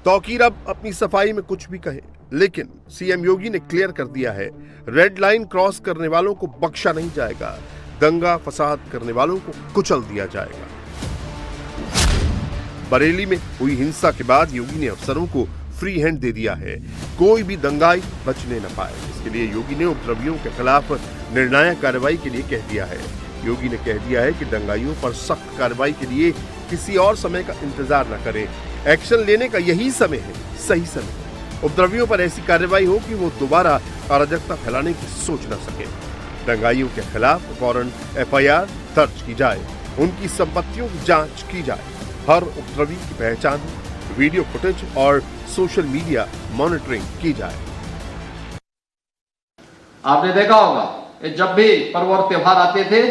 तौकीर अब अपनी सफाई में कुछ भी कहे, लेकिन सीएम योगी ने क्लियर कर दिया है, रेड लाइन क्रॉस करने वालों को बख्शा नहीं जाएगा, दंगा फसाद करने वालों को कुचल दिया जाएगा। बरेली में हुई हिंसा के बाद योगी ने अफसरों को फ्री हैंड दे दिया है, कोई भी दंगाई बचने न पाए। इसके लिए योगी ने उपद्रवियों के खिलाफ निर्णायक कार्रवाई के लिए कह दिया है। योगी ने कह दिया है कि दंगाइयों पर सख्त कार्रवाई के लिए किसी और समय का इंतजार न करें, एक्शन लेने का यही समय है, सही समय। उपद्रवियों पर ऐसी कार्रवाई हो कि वो दोबारा अराजकता फैलाने की सोच न सके। दंगाइयों के खिलाफ फौरन एफआईआर दर्ज की जाए, उनकी संपत्तियों की जांच की जाए, हर उपद्रवी की पहचान, वीडियो फुटेज और सोशल मीडिया मॉनिटरिंग की जाए। आपने देखा होगा जब भी पर्व और त्योहार आते थे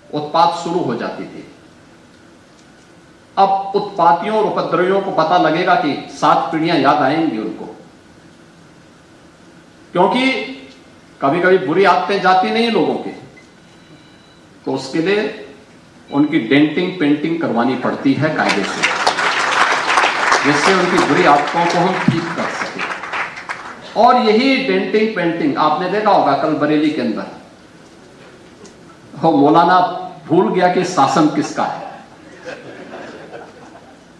उत्पात शुरू हो जाती थी। अब उत्पातियों और उपद्रवियों को पता लगेगा कि 7 पीढ़ियां याद आएंगी उनको, क्योंकि कभी कभी बुरी आदतें जाती नहीं लोगों की, तो उसके लिए उनकी डेंटिंग पेंटिंग करवानी पड़ती है कायदे से, जिससे उनकी बुरी आदतों को हम ठीक कर सके। और यही डेंटिंग पेंटिंग आपने देखा होगा कल बरेली के अंदर, मौलाना भूल गया कि शासन किसका है।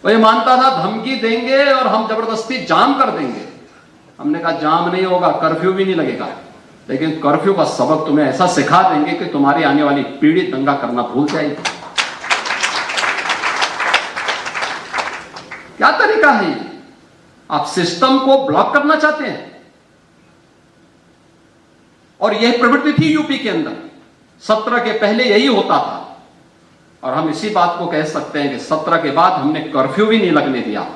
वो ये मानता था धमकी देंगे और हम जबरदस्ती जाम कर देंगे। हमने कहा जाम नहीं होगा, कर्फ्यू भी नहीं लगेगा, लेकिन कर्फ्यू का सबक तुम्हें ऐसा सिखा देंगे कि तुम्हारी आने वाली पीढ़ी दंगा करना भूल जाएगी। क्या तरीका है ये? आप सिस्टम को ब्लॉक करना चाहते हैं। और यह प्रवृत्ति थी यूपी के अंदर, 17 के पहले यही होता था। और हम इसी बात को कह सकते हैं कि 17 के बाद हमने कर्फ्यू भी नहीं लगने दिया,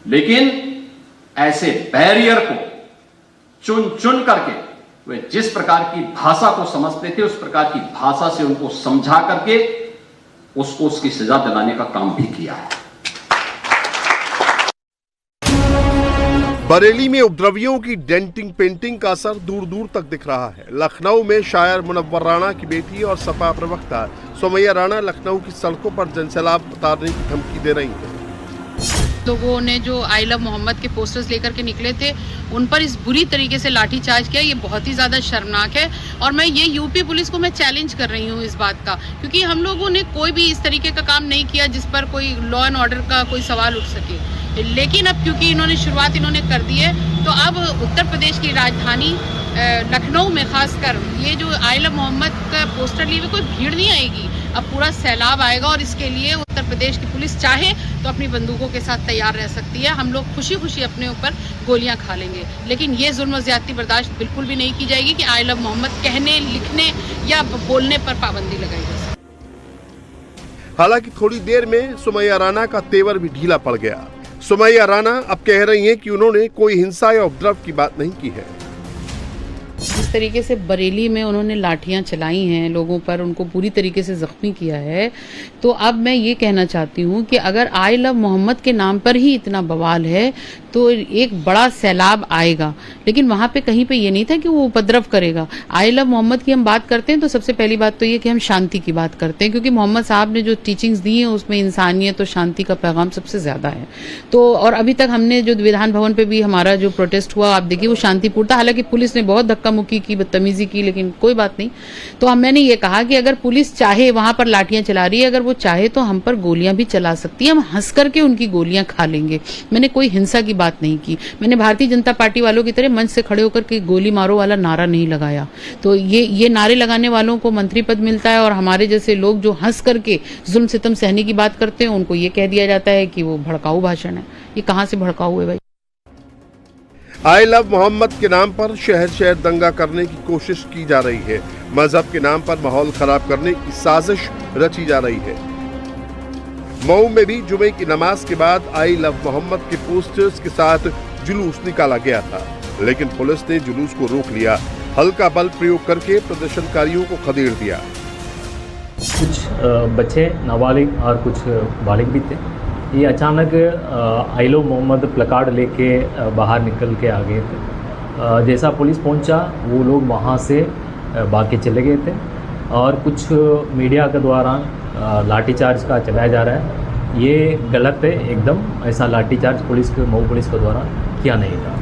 लेकिन ऐसे बैरियर को चुन चुन करके वे जिस प्रकार की भाषा को समझते थे उस प्रकार की भाषा से उनको समझा करके उसको उसकी सजा दिलाने का काम भी किया है। बरेली में उपद्रवियों की डेंटिंग पेंटिंग का असर दूर दूर तक दिख रहा है। लखनऊ में शायर मुनव्वर राणा की बेटी और सपा प्रवक्ता सुमैया राणा लखनऊ की सड़कों पर जनसैलाब उतारने की धमकी दे रही हैं। लोगों ने जो आई लव मोहम्मद के पोस्टर्स लेकर के निकले थे उन पर इस बुरी तरीके से लाठीचार्ज किया, ये बहुत ही ज़्यादा शर्मनाक है। और मैं ये यूपी पुलिस को मैं चैलेंज कर रही हूँ इस बात का, क्योंकि हम लोगों ने कोई भी इस तरीके का काम नहीं किया जिस पर कोई लॉ एंड ऑर्डर का कोई सवाल उठ सके। लेकिन अब क्योंकि इन्होंने शुरुआत कर दी है, तो अब उत्तर प्रदेश की राजधानी लखनऊ में खासकर ये जो आई लव मोहम्मद का पोस्टर लिए हुए कोई भीड़ नहीं आएगी, अब पूरा सैलाब आएगा। और इसके लिए उत्तर प्रदेश की पुलिस चाहे तो अपनी बंदूकों के साथ तैयार रह सकती है। हम लोग खुशी खुशी अपने ऊपर गोलियां खा लेंगे, लेकिन ये जुल्म ज्यादती बर्दाश्त बिल्कुल भी नहीं की जाएगी कि आई लव मोहम्मद कहने, लिखने या बोलने पर पाबंदी लगाई जाए। हालांकि थोड़ी देर में सुमैया राणा का तेवर भी ढीला पड़ गया। सुमैया राणा अब कह रही हैं कि उन्होंने कोई हिंसा या उपद्रव की बात नहीं की है। जिस तरीके से बरेली में उन्होंने लाठियां चलाई हैं लोगों पर, उनको पूरी तरीके से जख्मी किया है, तो अब मैं ये कहना चाहती हूँ कि अगर आई लव मोहम्मद के नाम पर ही इतना बवाल है तो एक बड़ा सैलाब आएगा। लेकिन वहाँ पे कहीं पे ये नहीं था कि वो उपद्रव करेगा। आई लव मोहम्मद की हम बात करते हैं तो सबसे पहली बात तो ये कि हम शांति की बात करते हैं, क्योंकि मोहम्मद साहब ने जो टीचिंग्स दी हैं उसमें इंसानियत और शांति का पैगाम सबसे ज्यादा है। तो और अभी तक हमने जो विधान भवन पे भी हमारा जो प्रोटेस्ट हुआ, आप देखिए वो शांतिपूर्ण था। हालांकि पुलिस ने बहुत धक्का मुक्की की, बदतमीजी की, लेकिन कोई बात नहीं। तो मैंने ये कहा कि अगर पुलिस चाहे, वहां पर लाठियां चला रही है, अगर वो चाहे तो हम पर गोलियां भी चला सकती है, हम हंस करके उनकी गोलियां खा लेंगे। मैंने कोई हिंसा की बात नहीं की। मैंने भारतीय जनता पार्टी वालों की तरह मंच से खड़े होकर के गोली मारो वाला नारा नहीं लगाया। तो ये नारे लगाने वालों को मंत्री पद मिलता है, और हमारे जैसे लोग जो हंस करके जुल्म सितम सहने की बात करते हैं उनको ये कह दिया जाता है कि वो भड़काऊ भाषण है। ये कहां से भड़काऊ है भाई? आई लव मोहम्मद के नाम पर शहर शहर दंगा करने की कोशिश की जा रही है। मजहब के नाम पर माहौल खराब करने की साजिश रची जा रही है। मऊ में भी जुमे की नमाज के बाद आई लव मोहम्मद के पोस्टर्स के साथ जुलूस निकाला गया था, लेकिन पुलिस ने जुलूस को रोक लिया। हल्का बल प्रयोग करके प्रदर्शनकारियों को खदेड़ दिया। कुछ बच्चे नाबालिग और कुछ बालिग भी थे। ये अचानक आई लव मोहम्मद प्लकार्ड लेके बाहर निकल के आ गए थे। जैसा पुलिस पहुंचा वो लोग वहां से भाग के चले गए थे, और कुछ मीडिया के द्वारा लाठीचार्ज का चलाया जा रहा है। ये गलत है एकदम। ऐसा लाठीचार्ज पुलिस के मऊ पुलिस के द्वारा किया नहीं था।